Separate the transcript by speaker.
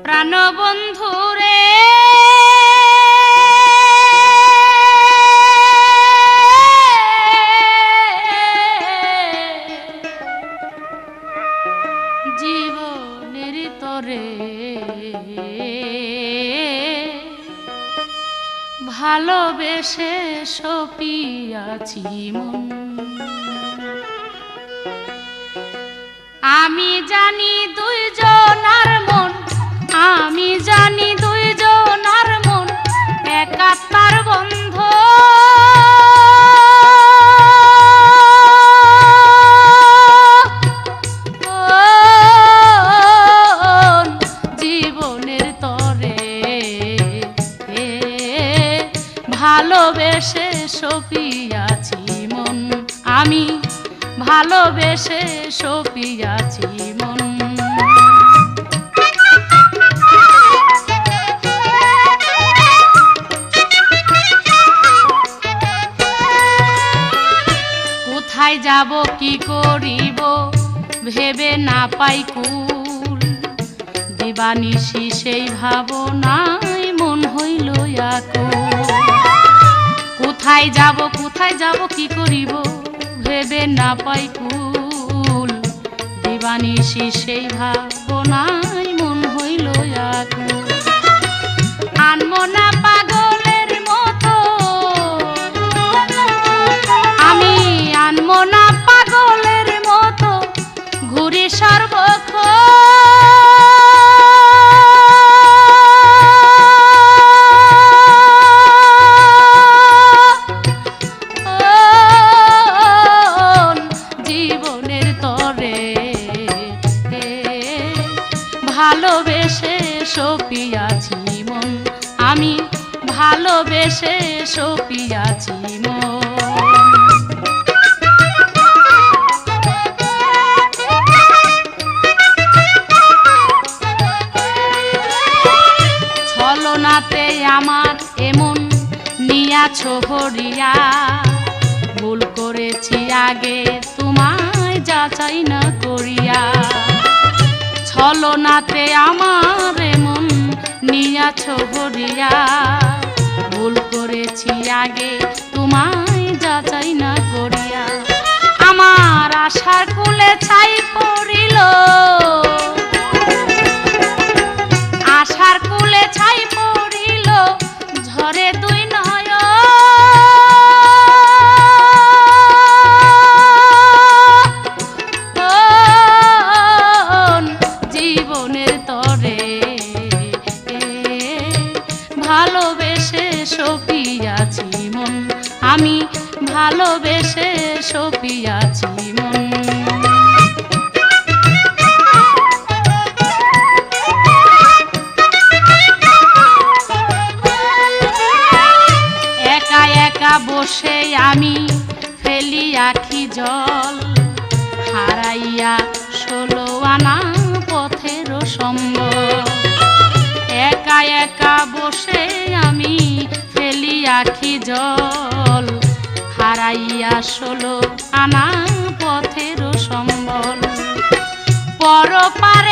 Speaker 1: প্রাণবন্ধু রে জীবনের তরে ভালোবেসে সপিয়াছি মন। আমি জানি দুইজনার মন, আমি জানি দুইজনার মন এক আত্মার বন্ধ। জীবনের তরে ভালোবেসে সপিয়াছি মন, আমি ভালোবেসে সপিয়াছি মন। কোথায় যাব কি করিব ভেবে না পাই কুল, দিবানিশি সেই ভাবনায় মন হইল আকুল। কোথায় যাব কি করিব ভেবে না পাই কুল, দিবানিশি সেই ভাবনায় মন হইল আকুল। আনমো না পাগলের মতো আমি, আনমো না পাগলের মতো ঘুরি সর্বক্ষণ। ভালোবেসে সপিয়াছি মন, আমি ভালোবেসে সপিয়াছি মন। ছলনাতে আমার এমন নিয়াছ হরিয়া, ভুল করেছি আগে তোমায় যাচাই না করিয়া। ছলনাতে আমার এমন নিয়াছ হরিয়া, ভুল করেছি আগে তোমায় যাচাই না করিয়া। আমার আশার কুলে ছাই পড়িল, আশার কুলে ছাই পড়িল ঝরে দুই নয়ন। ভালোবেসে সপিয়াছি মন, আমি ভালোবেসে সপিয়াছি মন। একা একা বসে আমি ফেলি আখি জল, হারাইয়া 16 আনা পথের সম্বল। একা একা বসে আমি ফেলি আখি জল, হারাইয়া 16 আনা পথের সম্বল। পরপার